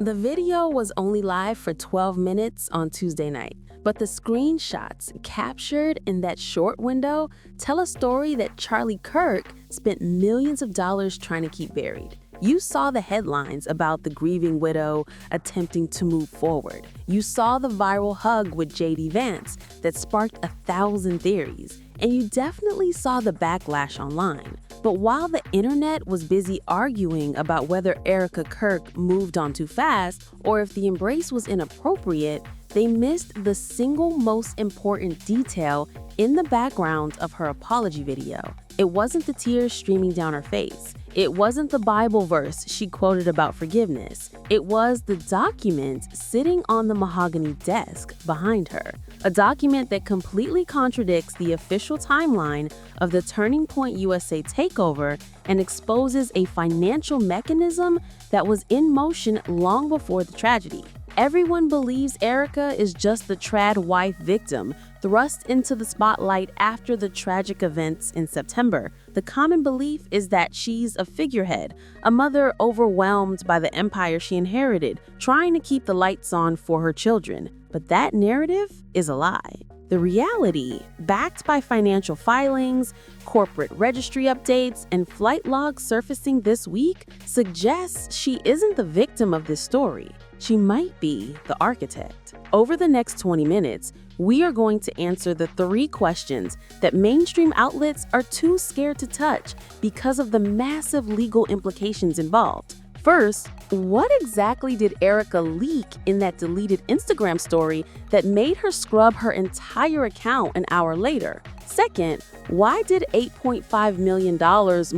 The video was only live for 12 minutes on Tuesday night, but the screenshots captured in that short window tell a story that Charlie Kirk spent millions of dollars trying to keep buried. You saw the headlines about the grieving widow attempting to move forward. You saw the viral hug with Vance that sparked 1,000 theories. And you definitely saw the backlash online. But while the internet was busy arguing about whether Erika Kirk moved on too fast or if the embrace was inappropriate, they missed the single most important detail in the background of her apology video. It wasn't the tears streaming down her face. It wasn't the Bible verse she quoted about forgiveness. It was the document sitting on the mahogany desk behind her. A document that completely contradicts the official timeline of the Turning Point USA takeover and exposes a financial mechanism that was in motion long before the tragedy. Everyone believes Erika is just the trad wife victim thrust into the spotlight after the tragic events in September. The common belief is that she's a figurehead, a mother overwhelmed by the empire she inherited, trying to keep the lights on for her children. But that narrative is a lie. The reality, backed by financial filings, corporate registry updates, and flight logs surfacing this week, suggests she isn't the victim of this story. She might be the architect. Over the next 20 minutes, we are going to answer the 3 questions that mainstream outlets are too scared to touch because of the massive legal implications involved. First, what exactly did Erika leak in that deleted Instagram story that made her scrub her entire account an hour later? Second, why did $8.5 million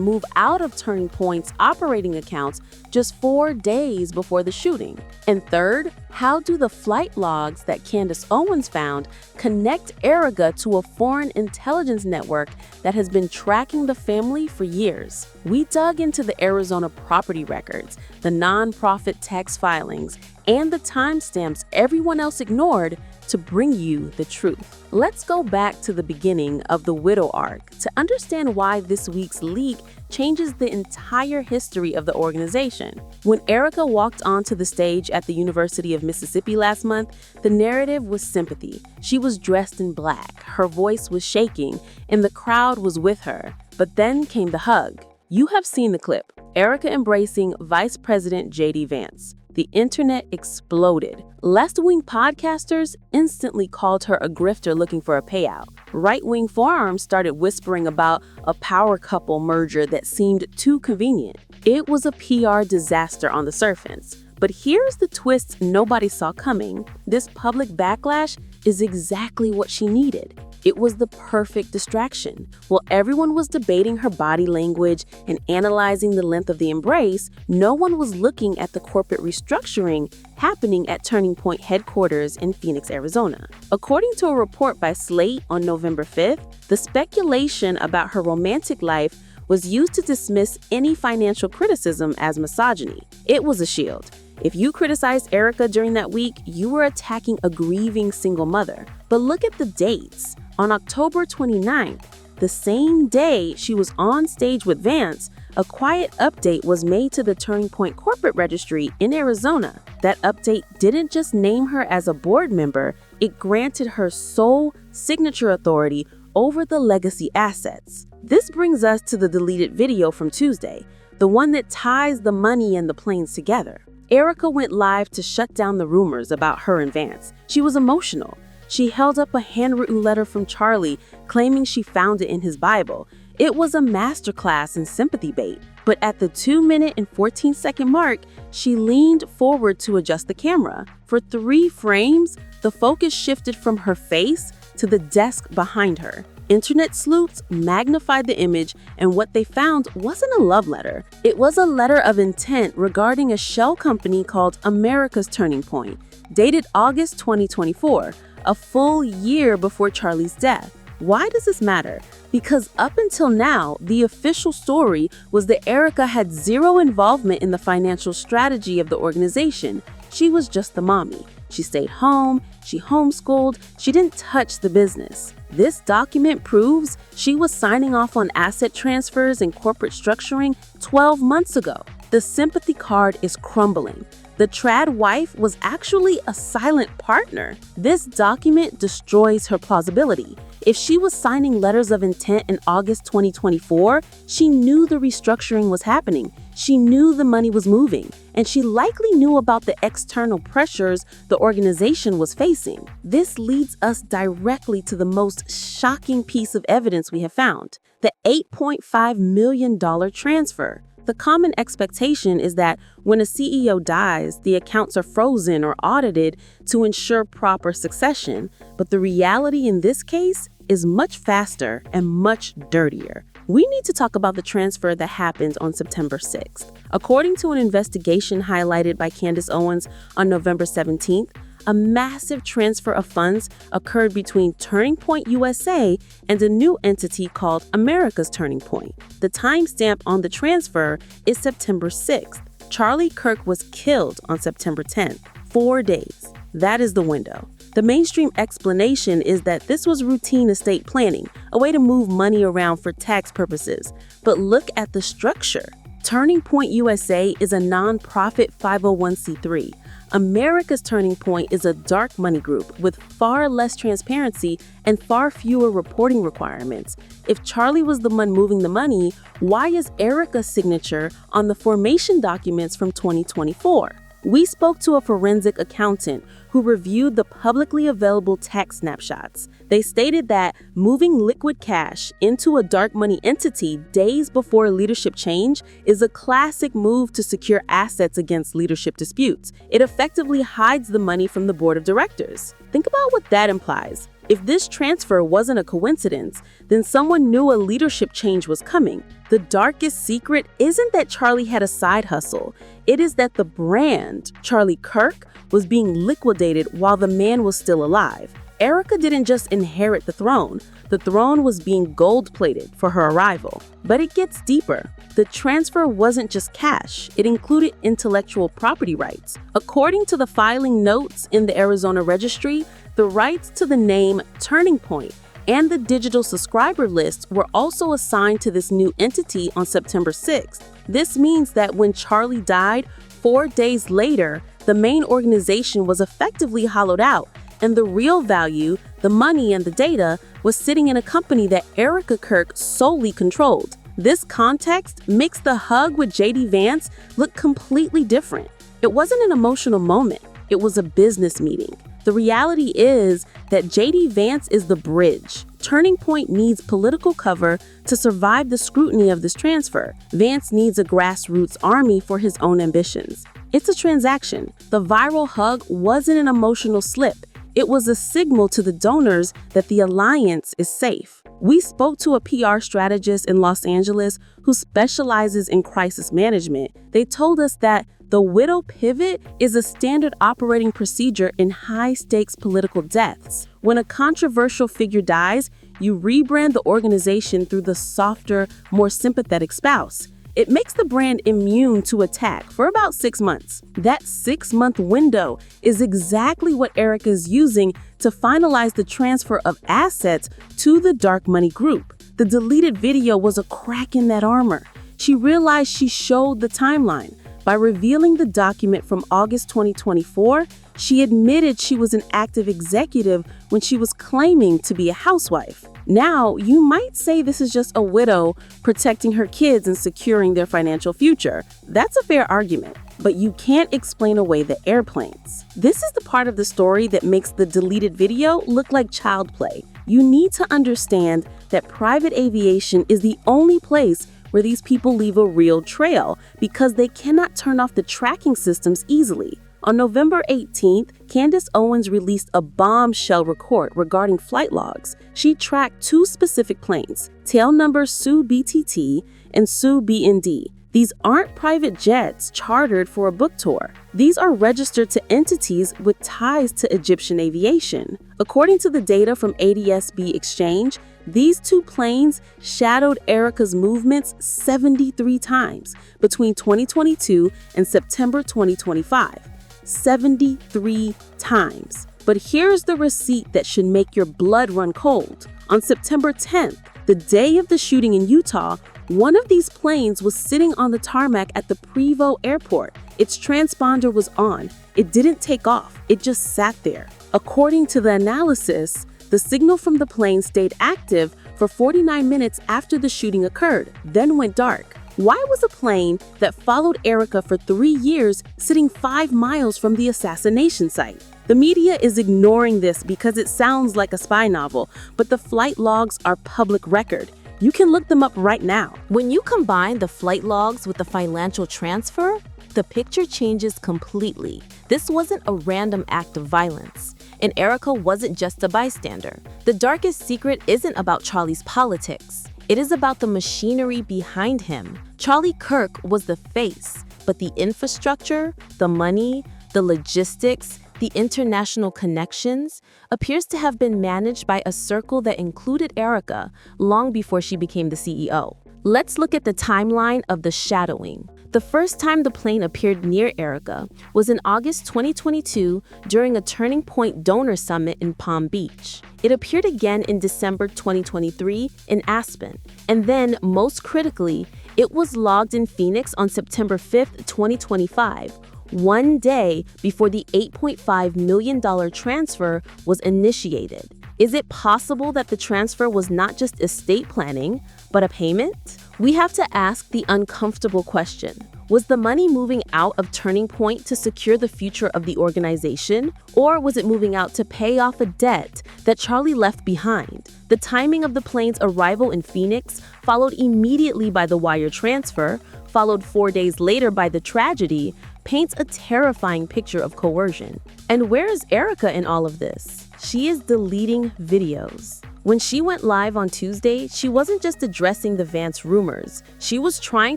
move out of Turning Point's operating accounts just 4 days before the shooting? And third, how do the flight logs that Candace Owens found connect Erika to a foreign intelligence network that has been tracking the family for years? We dug into the Arizona property records, the nonprofit tax filings, and the timestamps everyone else ignored to bring you the truth. Let's go back to the beginning of the widow arc to understand why this week's leak changes the entire history of the organization. When Erika walked onto the stage at the University of Mississippi last month, the narrative was sympathy. She was dressed in black, her voice was shaking, and the crowd was with her. But then came the hug. You have seen the clip. Erika embracing Vice President Vance. The internet exploded. Left-wing podcasters instantly called her a grifter looking for a payout. Right-wing forums started whispering about a power couple merger that seemed too convenient. It was a PR disaster on the surface. But here's the twist nobody saw coming. This public backlash is exactly what she needed. It was the perfect distraction. While everyone was debating her body language and analyzing the length of the embrace, no one was looking at the corporate restructuring happening at Turning Point headquarters in Phoenix, Arizona. According to a report by Slate on November 5th, the speculation about her romantic life was used to dismiss any financial criticism as misogyny. It was a shield. If you criticized Erika during that week, you were attacking a grieving single mother. But look at the dates. On October 29th, the same day she was on stage with Vance, a quiet update was made to the Turning Point corporate registry in Arizona. That update didn't just name her as a board member, it granted her sole signature authority over the legacy assets. This brings us to the deleted video from Tuesday, the one that ties the money and the planes together. Erika went live to shut down the rumors about her and Vance. She was emotional. She held up a handwritten letter from Charlie claiming she found it in his Bible. It was a masterclass in sympathy bait. But at the 2-minute and 14-second mark, she leaned forward to adjust the camera. For 3 frames, the focus shifted from her face to the desk behind her. Internet sleuths magnified the image, and what they found wasn't a love letter. It was a letter of intent regarding a shell company called America's Turning Point, dated August 2024, a full year before Charlie's death. Why does this matter? Because up until now, the official story was that Erika had zero involvement in the financial strategy of the organization. She was just the mommy. She stayed home, she homeschooled, she didn't touch the business. This document proves she was signing off on asset transfers and corporate structuring 12 months ago. The sympathy card is crumbling. The trad wife was actually a silent partner. This document destroys her plausibility. If she was signing letters of intent in August 2024, she knew the restructuring was happening. She knew the money was moving, and she likely knew about the external pressures the organization was facing. This leads us directly to the most shocking piece of evidence we have found: the $8.5 million transfer. The common expectation is that when a CEO dies, the accounts are frozen or audited to ensure proper succession. But the reality in this case is much faster and much dirtier. We need to talk about the transfer that happened on September 6th. According to an investigation highlighted by Candace Owens on November 17th, a massive transfer of funds occurred between Turning Point USA and a new entity called America's Turning Point. The timestamp on the transfer is September 6th. Charlie Kirk was killed on September 10th. 4 days. That is the window. The mainstream explanation is that this was routine estate planning, a way to move money around for tax purposes. But look at the structure. Turning Point USA is a nonprofit 501c3. America's Turning Point is a dark money group with far less transparency and far fewer reporting requirements. If Charlie was the one moving the money, why is Erika's signature on the formation documents from 2024? We spoke to a forensic accountant who reviewed the publicly available tax snapshots. They stated that moving liquid cash into a dark money entity days before leadership change is a classic move to secure assets against leadership disputes. It effectively hides the money from the board of directors. Think about what that implies. If this transfer wasn't a coincidence, then someone knew a leadership change was coming. The darkest secret isn't that Charlie had a side hustle. It is that the brand, Charlie Kirk, was being liquidated while the man was still alive. Erika didn't just inherit the throne was being gold-plated for her arrival. But it gets deeper. The transfer wasn't just cash, it included intellectual property rights. According to the filing notes in the Arizona registry, the rights to the name Turning Point and the digital subscriber list were also assigned to this new entity on September 6th. This means that when Charlie died, 4 days later, the main organization was effectively hollowed out, and the real value, the money and the data, was sitting in a company that Erika Kirk solely controlled. This context makes the hug with JD Vance look completely different. It wasn't an emotional moment, it was a business meeting. The reality is that JD Vance is the bridge. Turning Point needs political cover to survive the scrutiny of this transfer. Vance needs a grassroots army for his own ambitions. It's a transaction. The viral hug wasn't an emotional slip. It was a signal to the donors that the alliance is safe. We spoke to a PR strategist in Los Angeles who specializes in crisis management. They told us that the widow pivot is a standard operating procedure in high-stakes political deaths. When a controversial figure dies, you rebrand the organization through the softer, more sympathetic spouse. It makes the brand immune to attack for about 6 months. That 6-month window is exactly what Erika is using to finalize the transfer of assets to the dark money group. The deleted video was a crack in that armor. She realized she showed the timeline. By revealing the document from August 2024, she admitted she was an active executive when she was claiming to be a housewife. Now, you might say this is just a widow protecting her kids and securing their financial future. That's a fair argument, but you can't explain away the airplanes. This is the part of the story that makes the deleted video look like child play. You need to understand that private aviation is the only place where these people leave a real trail because they cannot turn off the tracking systems easily. On November 18th, Candace Owens released a bombshell report regarding flight logs. She tracked 2 specific planes, tail numbers SU BTT and SU BND. These aren't private jets chartered for a book tour. These are registered to entities with ties to Egyptian aviation. According to the data from ADSB Exchange, these 2 planes shadowed Erika's movements 73 times between 2022 and September 2025. 73 times. But here's the receipt that should make your blood run cold. On September 10th, the day of the shooting in Utah, One of these planes was sitting on the tarmac at the Prevost airport. Its transponder was on. It didn't take off. It just sat there. According to the analysis, the signal from the plane stayed active for 49 minutes after the shooting occurred, then went dark. Why was a plane that followed Erika for 3 years sitting 5 miles from the assassination site? The media is ignoring this because it sounds like a spy novel, but the flight logs are public record. You can look them up right now. When you combine the flight logs with the financial transfer, the picture changes completely. This wasn't a random act of violence, and Erika wasn't just a bystander. The darkest secret isn't about Charlie's politics. It is about the machinery behind him. Charlie Kirk was the face, but the infrastructure, the money, the logistics, the international connections appears to have been managed by a circle that included Erika long before she became the CEO. Let's look at the timeline of the shadowing. The first time the plane appeared near Erika was in August 2022 during a Turning Point donor summit in Palm Beach. It appeared again in December 2023 in Aspen. And then, most critically, it was logged in Phoenix on September 5th, 2025. One day before the $8.5 million transfer was initiated. Is it possible that the transfer was not just estate planning, but a payment? We have to ask the uncomfortable question. Was the money moving out of Turning Point to secure the future of the organization, or was it moving out to pay off a debt that Charlie left behind? The timing of the plane's arrival in Phoenix, followed immediately by the wire transfer, followed 4 days later by the tragedy, paints a terrifying picture of coercion. And where is Erika in all of this? She is deleting videos. When she went live on Tuesday, she wasn't just addressing the Vance rumors. She was trying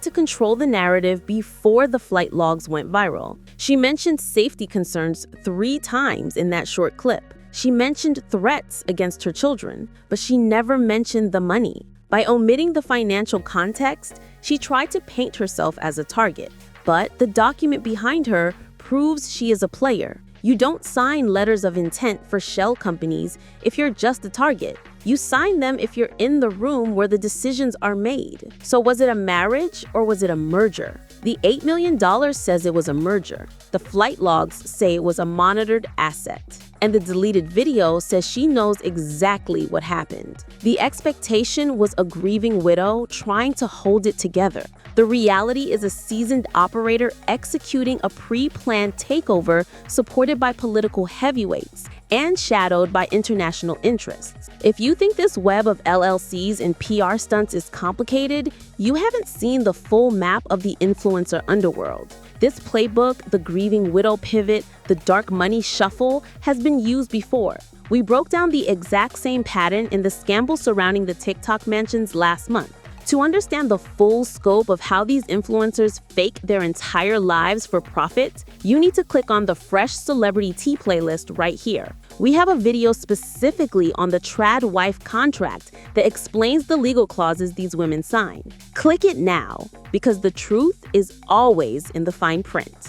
to control the narrative before the flight logs went viral. She mentioned safety concerns 3 times in that short clip. She mentioned threats against her children, but she never mentioned the money. By omitting the financial context, she tried to paint herself as a target. But the document behind her proves she is a player. You don't sign letters of intent for shell companies if you're just a target. You sign them if you're in the room where the decisions are made. So was it a marriage or was it a merger? The $8 million says it was a merger. The flight logs say it was a monitored asset. And the deleted video says she knows exactly what happened. The expectation was a grieving widow trying to hold it together. The reality is a seasoned operator executing a pre-planned takeover supported by political heavyweights and shadowed by international interests. If you think this web of LLCs and PR stunts is complicated, you haven't seen the full map of the influencer underworld. This playbook, the grieving widow pivot, the dark money shuffle, has been used before. We broke down the exact same pattern in the scandal surrounding the TikTok mentions last month. To understand the full scope of how these influencers fake their entire lives for profit, you need to click on the Fresh Celebrity Tea playlist right here. We have a video specifically on the trad wife contract that explains the legal clauses these women sign. Click it now, because the truth is always in the fine print.